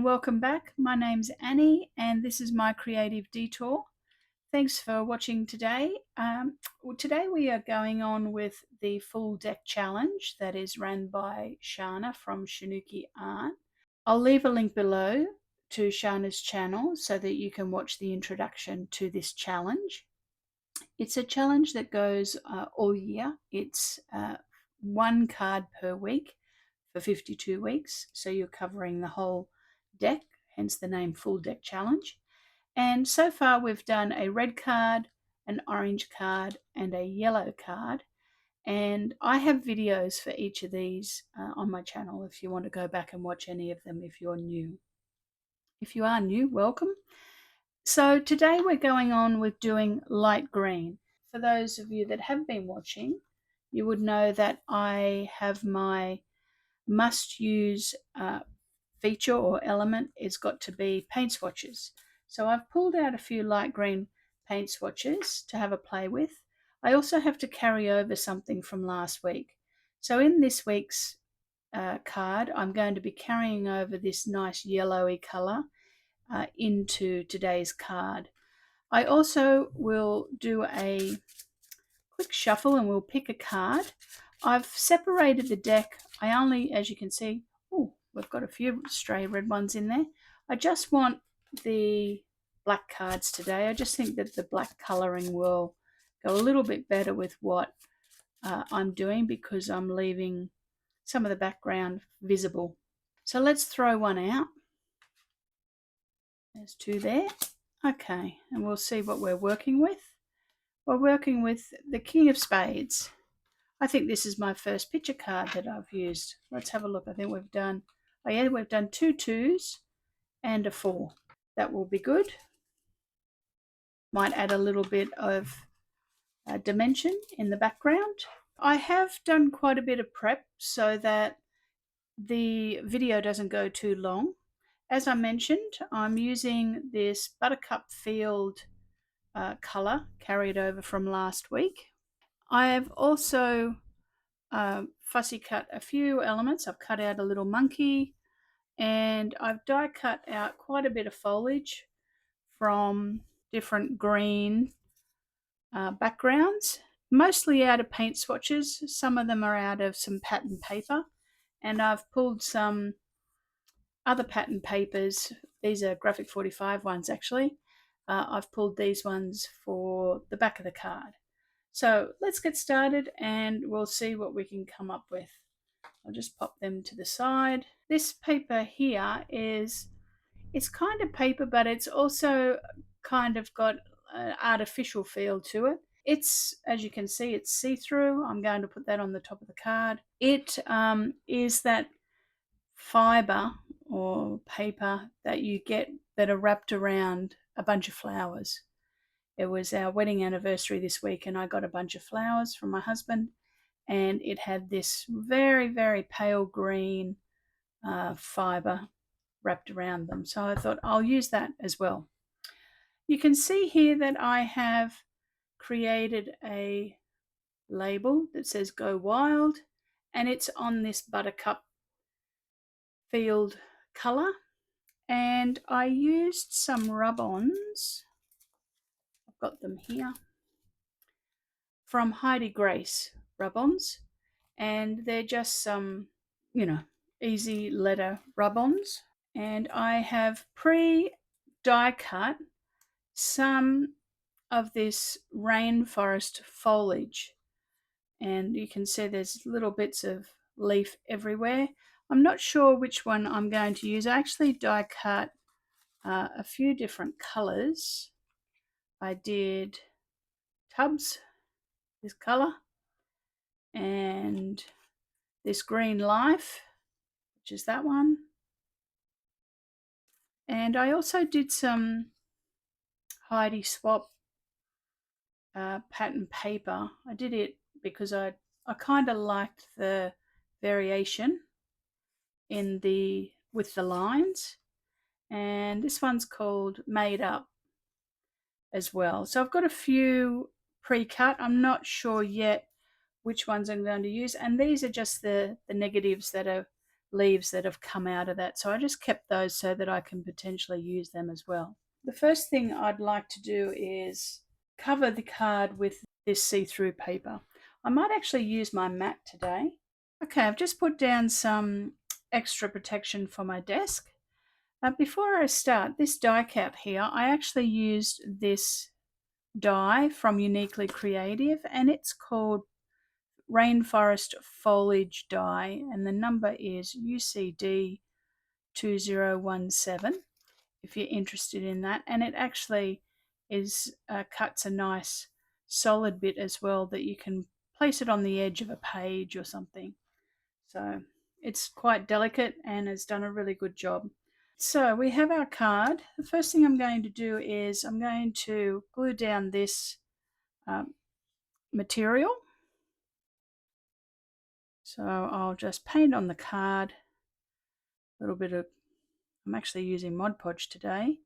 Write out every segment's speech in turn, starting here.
welcome back. My name's Annie and this is my creative detour. Thanks for watching today. Today we are going on with the full deck challenge that is run by Shana from ShanoukiArt. I'll leave a link below to Shana's channel so that you can watch the introduction to this challenge. It's a challenge that goes all year. It's one card per week for 52 weeks, so you're covering the whole deck, hence the name Full Deck Challenge. And so far we've done a red card, an orange card, and a yellow card. And I have videos for each of these on my channel if you want to go back and watch any of them if you're new. If you are new, welcome. So today we're going on with doing light green. For those of you that have been watching, you would know that I have my must-use feature or element is got to be paint swatches. So I've pulled out a few light green paint swatches to have a play with. I also have to carry over something from last week. So in this week's card, I'm going to be carrying over this nice yellowy colour into today's card. I also will do a quick shuffle and we'll pick a card. I've separated the deck. I only, as you can see, we've got a few stray red ones in there. I just want the black cards today. I just think that the black colouring will go a little bit better with what I'm doing because I'm leaving some of the background visible. So let's throw one out. There's two there. Okay, and we'll see what we're working with. We're working with the King of Spades. I think this is my first picture card that I've used. Let's have a look. I think we've done, we've done 2 2s and a 4. That will be good. Might add a little bit of dimension in the background. I have done quite a bit of prep so that the video doesn't go too long. As I mentioned, I'm using this Buttercup Field colour carried over from last week. I have also fussy cut a few elements. I've cut out a little monkey and I've die cut out quite a bit of foliage from different green backgrounds, mostly out of paint swatches. Some of them are out of some pattern paper, and I've pulled some other pattern papers. These are Graphic 45 ones actually. I've pulled these ones for the back of the card. So let's get started and we'll see what we can come up with. I'll just pop them to the side. This paper here it's kind of paper, but it's also kind of got an artificial feel to it. It's, as you can see, it's see-through. I'm going to put that on the top of the card. It is that fiber or paper that you get that are wrapped around a bunch of flowers. It was our wedding anniversary this week and I got a bunch of flowers from my husband, and it had this very, very pale green fiber wrapped around them. So I thought I'll use that as well. You can see here that I have created a label that says Go Wild, and it's on this Buttercup Field colour. And I used some rub-ons. I've got them here from Heidi Grace rub-ons, and they're just some, easy letter rub-ons. And I have pre-die cut some of this rainforest foliage, and you can see there's little bits of leaf everywhere. I'm not sure which one I'm going to use. I actually die cut a few different colors. I did tubs, this color, and this Green Life, which is that one. And I also did some Heidi Swap pattern paper. I did it because I kind of liked the variation in with the lines. And this one's called Made Up as well. So I've got a few pre-cut. I'm not sure yet which ones I'm going to use, and these are just the negatives that are leaves that have come out of that. So I just kept those so that I can potentially use them as well. The first thing I'd like to do is cover the card with this see-through paper. I might actually use my mat today. Okay, I've just put down some extra protection for my desk. Before I start, this die cap here, I actually used this die from Uniquely Creative, and it's called Rainforest Foliage Die, and the number is UCD 2017 if you're interested in that. And it actually is cuts a nice solid bit as well that you can place it on the edge of a page or something. So it's quite delicate and has done a really good job. So we have our card. The first thing I'm going to do is I'm going to glue down this material. So I'll just paint on the card a little bit of, I'm actually using Mod Podge today.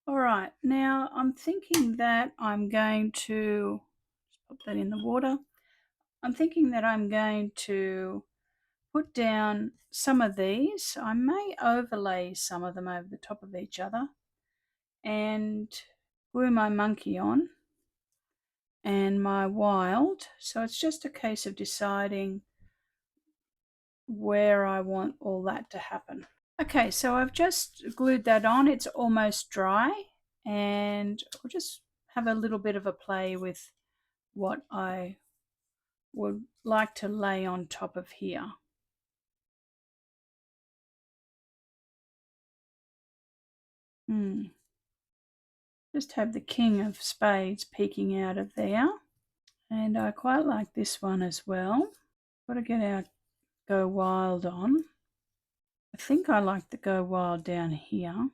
All right, now I'm thinking that I'm going to put that in the water. I'm thinking that I'm going to put down some of these. I may overlay some of them over the top of each other and glue my monkey on and my wild. So it's just a case of deciding where I want all that to happen. Okay, so I've just glued that on. It's almost dry, and I'll just have a little bit of a play with what I would like to lay on top of here. Just have the King of Spades peeking out of there. And I quite like this one as well. Got to get our Go Wild on. I think I like the Go Wild down here.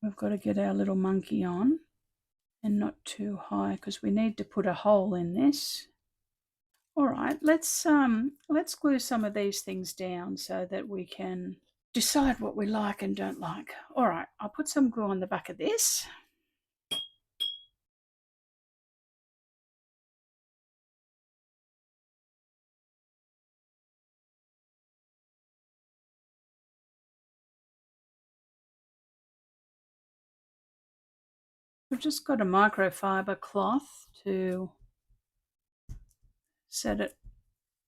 We've got to get our little monkey on, and not too high because we need to put a hole in this. All right, let's glue some of these things down so that we can decide what we like and don't like. All right, I'll put some glue on the back of this. We've just got a microfiber cloth to set it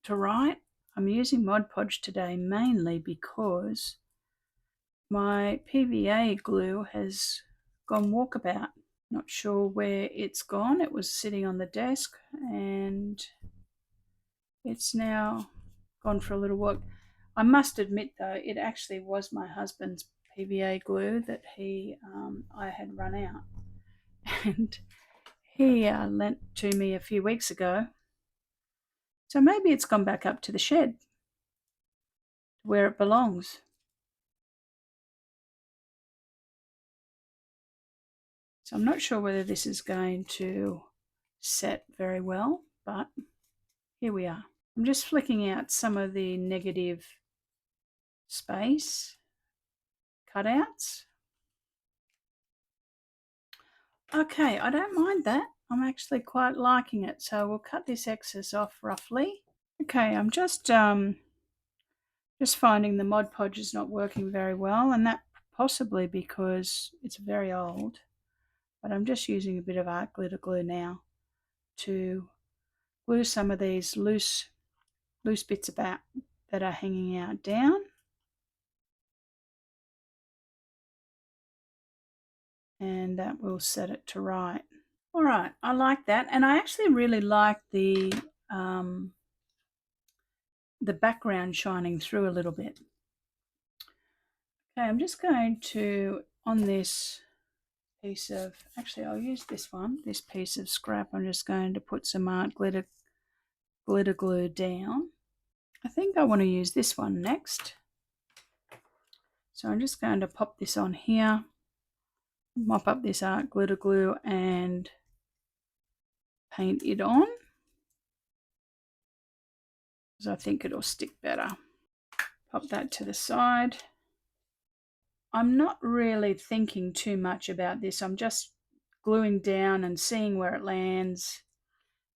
to right. I'm using Mod Podge today mainly because my PVA glue has gone walkabout. Not sure where it's gone. It was sitting on the desk and it's now gone for a little walk. I must admit though, it actually was my husband's PVA glue that I had run out, and he lent to me a few weeks ago. So maybe it's gone back up to the shed where it belongs. So I'm not sure whether this is going to set very well, but here we are. I'm just flicking out some of the negative space cutouts. Okay, I don't mind that. I'm actually quite liking it. So we'll cut this excess off roughly. Okay, I'm just finding the Mod Podge is not working very well, and that possibly because it's very old. But I'm just using a bit of art glitter glue now to glue some of these loose bits about that are hanging out down. And that will set it to right. All right, I like that, and I actually really like the background shining through a little bit. Okay, I'm just going to, on this piece of, actually I'll use this one, this piece of scrap, I'm just going to put some art glitter glue down. I think I want to use this one next. So I'm just going to pop this on here, mop up this art glitter glue and paint it on, because I think it'll stick better. Pop that to the side. I'm not really thinking too much about this. I'm just gluing down and seeing where it lands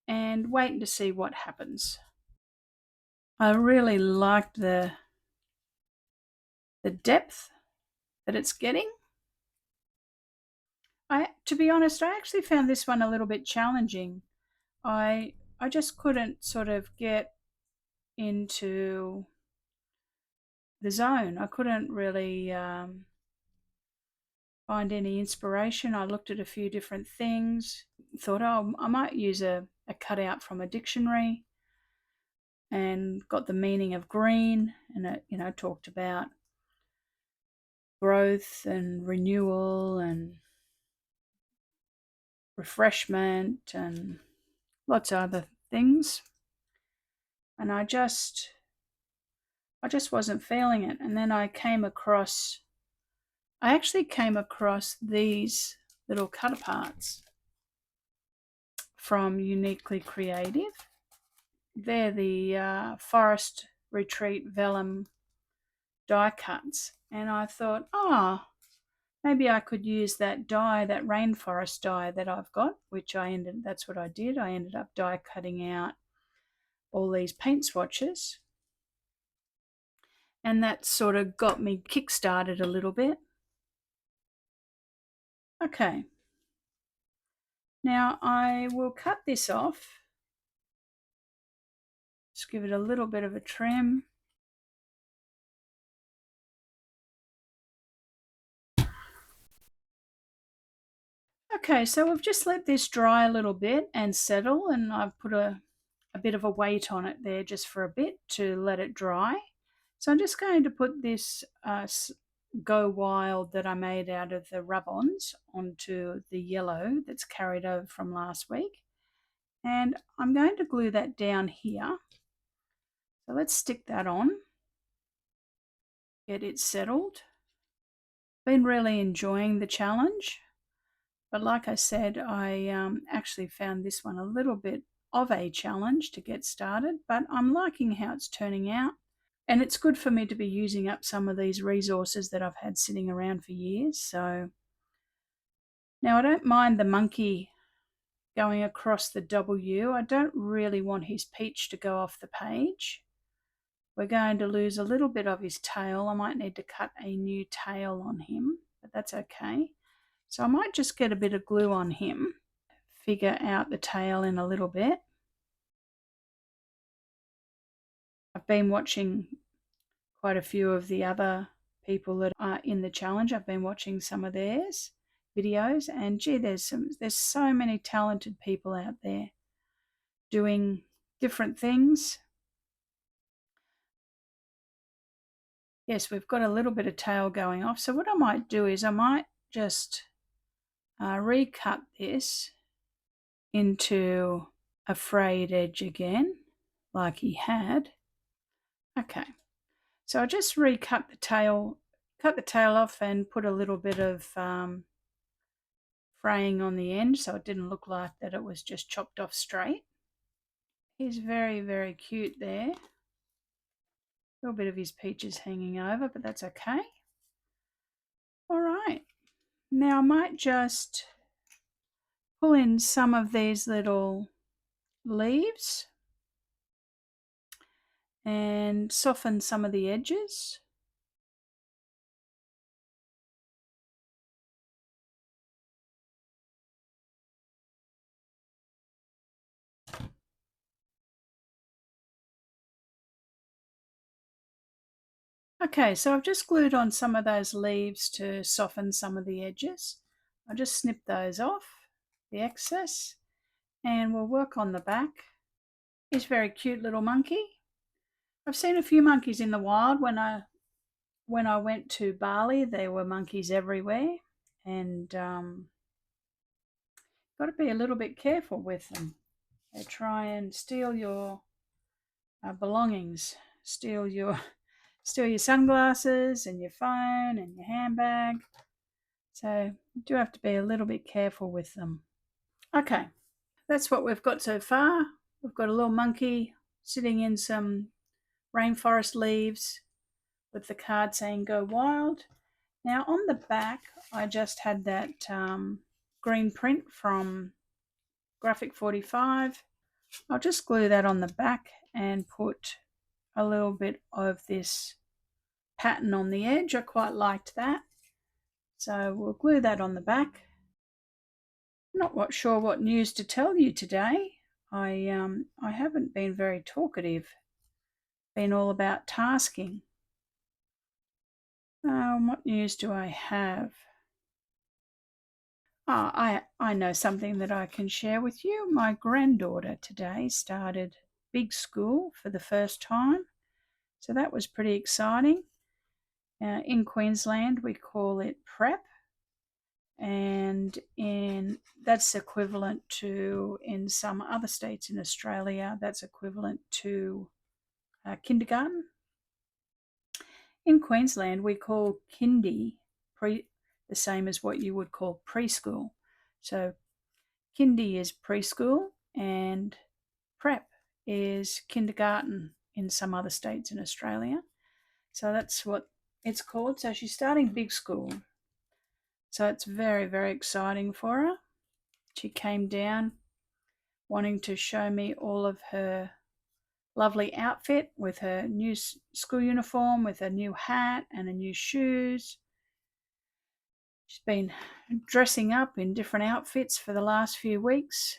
and waiting to see what happens. I really liked the the depth that it's getting. To be honest, I actually found this one a little bit challenging. I just couldn't sort of get into the zone. I couldn't really find any inspiration. I looked at a few different things, thought, oh, I might use a cutout from a dictionary, and got the meaning of green, and it, talked about growth and renewal and refreshment and lots of other things. And I just wasn't feeling it. And then I actually came across these little cut aparts from Uniquely Creative. They're the Forest Retreat Vellum die cuts. And I thought, maybe I could use that die, that rainforest die that I've got, that's what I did. I ended up die cutting out all these paint swatches. And that sort of got me kick-started a little bit. Okay. Now I will cut this off. Just give it a little bit of a trim. Okay, so we've just let this dry a little bit and settle, and I've put a bit of a weight on it there just for a bit to let it dry. So I'm just going to put this Go Wild that I made out of the rub-ons onto the yellow that's carried over from last week. And I'm going to glue that down here. So let's stick that on, get it settled. Been really enjoying the challenge. But like I said, I actually found this one a little bit of a challenge to get started, but I'm liking how it's turning out. And it's good for me to be using up some of these resources that I've had sitting around for years. So now I don't mind the monkey going across the W. I don't really want his peach to go off the page. We're going to lose a little bit of his tail. I might need to cut a new tail on him, but that's okay. So I might just get a bit of glue on him, figure out the tail in a little bit. I've been watching quite a few of the other people that are in the challenge. I've been watching some of theirs videos, and gee, there's so many talented people out there doing different things. Yes, we've got a little bit of tail going off. So what I might do is I might just recut this into a frayed edge again, like he had. Okay, so I just recut the tail, cut the tail off and put a little bit of fraying on the end so it didn't look like that it was just chopped off straight. He's very, very cute there. A little bit of his peaches hanging over, but that's okay. All right, now I might just pull in some of these little leaves and soften some of the edges. Okay, so I've just glued on some of those leaves to soften some of the edges. I'll just snip those off, the excess, and we'll work on the back. He's a very cute little monkey. I've seen a few monkeys in the wild. When I went to Bali, there were monkeys everywhere, and got to be a little bit careful with them. They try and steal your belongings, steal your sunglasses and your phone and your handbag. So you do have to be a little bit careful with them. Okay, that's what we've got so far. We've got a little monkey sitting in some rainforest leaves with the card saying Go Wild. Now on the back, I just had that green print from Graphic 45. I'll just glue that on the back and put a little bit of this pattern on the edge. I quite liked that. So we'll glue that on the back. Not sure what news to tell you today. I haven't been very talkative. Been all about tasking. What news do I have? I know something that I can share with you. My granddaughter today started big school for the first time, so that was pretty exciting. In Queensland, we call it prep, and that's equivalent to, in some other states in Australia, that's equivalent to kindergarten. In Queensland, we call kindy the same as what you would call preschool. So kindy is preschool and prep is kindergarten in some other states in Australia. So that's what it's called. So she's starting big school. So it's very, very exciting for her. She came down wanting to show me all of her lovely outfit with her new school uniform, with a new hat and a new shoes. She's been dressing up in different outfits for the last few weeks.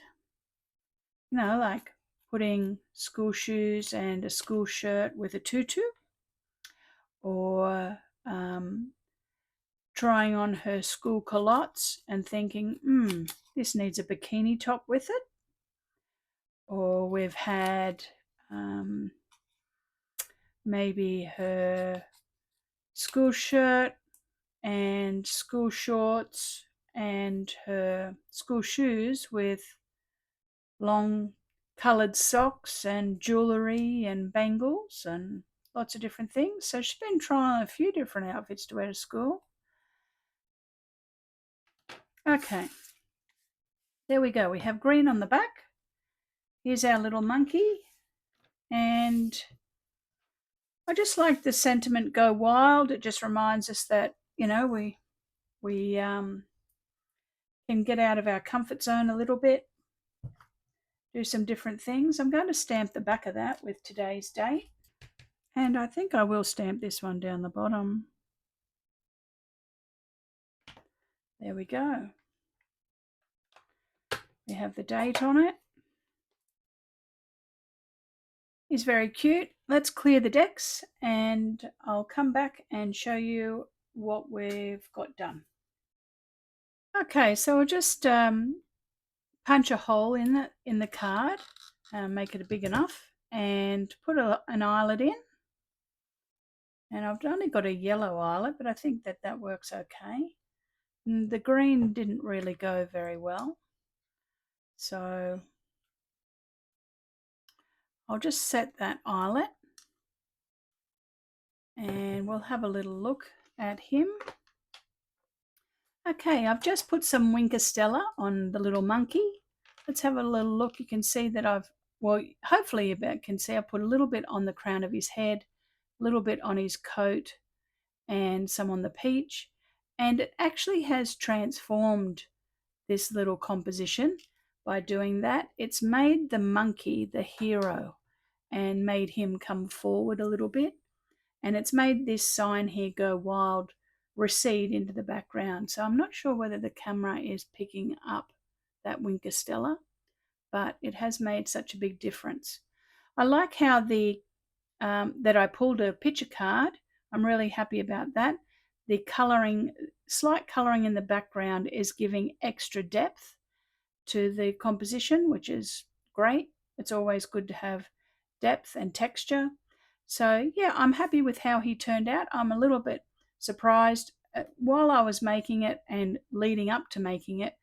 You know, like putting school shoes and a school shirt with a tutu, or trying on her school culottes and thinking, this needs a bikini top with it. Or we've had maybe her school shirt and school shorts and her school shoes with long coloured socks and jewellery and bangles and lots of different things. So she's been trying a few different outfits to wear to school. Okay, there we go. We have green on the back. Here's our little monkey. And I just like the sentiment "Go Wild." It just reminds us that, you know, we can get out of our comfort zone a little bit, do some different things. I'm going to stamp the back of that with today's date. And I think I will stamp this one down the bottom. There we go. We have the date on it. It's very cute. Let's clear the decks and I'll come back and show you what we've got done. Okay, so I'll just punch a hole in the card, make it big enough, and put an eyelet in. And I've only got a yellow eyelet, but I think that works okay. And the green didn't really go very well, so I'll just set that eyelet and we'll have a little look at him. Okay, I've just put some Winker Stella on the little monkey. Let's have a little look. You can see that hopefully you can see I put a little bit on the crown of his head, a little bit on his coat, and some on the peach. And it actually has transformed this little composition by doing that. It's made the monkey the hero and made him come forward a little bit. And it's made this sign here, "Go Wild," recede into the background. So I'm not sure whether the camera is picking up that Winker Stella, but it has made such a big difference. I like how that I pulled a picture card. I'm really happy about that. The colouring, slight colouring in the background is giving extra depth to the composition, which is great. It's always good to have depth and texture. So yeah, I'm happy with how he turned out. I'm a little bit surprised. While I was making it and leading up to making it,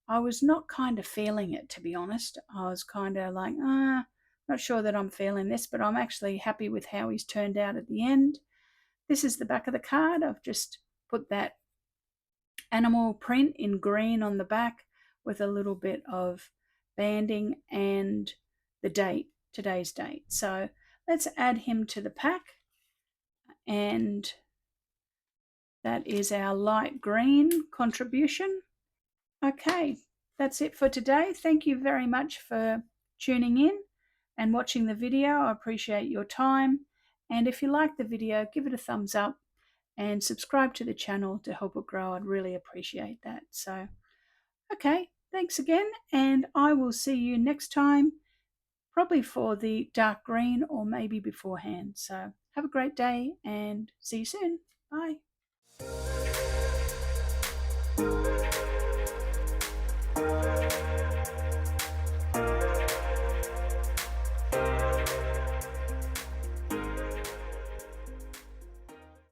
I was not kind of feeling it, to be honest. I was kind of like, not sure that I'm feeling this, but I'm actually happy with how he's turned out at the end. This is the back of the card. I've just put that animal print in green on the back with a little bit of banding and the date, today's date. So let's add him to the pack, and that is our light green contribution. Okay, that's it for today. Thank you very much for tuning in and watching the video. I appreciate your time. And if you like the video, give it a thumbs up and subscribe to the channel to help it grow. I'd really appreciate that. So, okay, thanks again, and I will see you next time, probably for the dark green or maybe beforehand. So, have a great day and see you soon. Bye.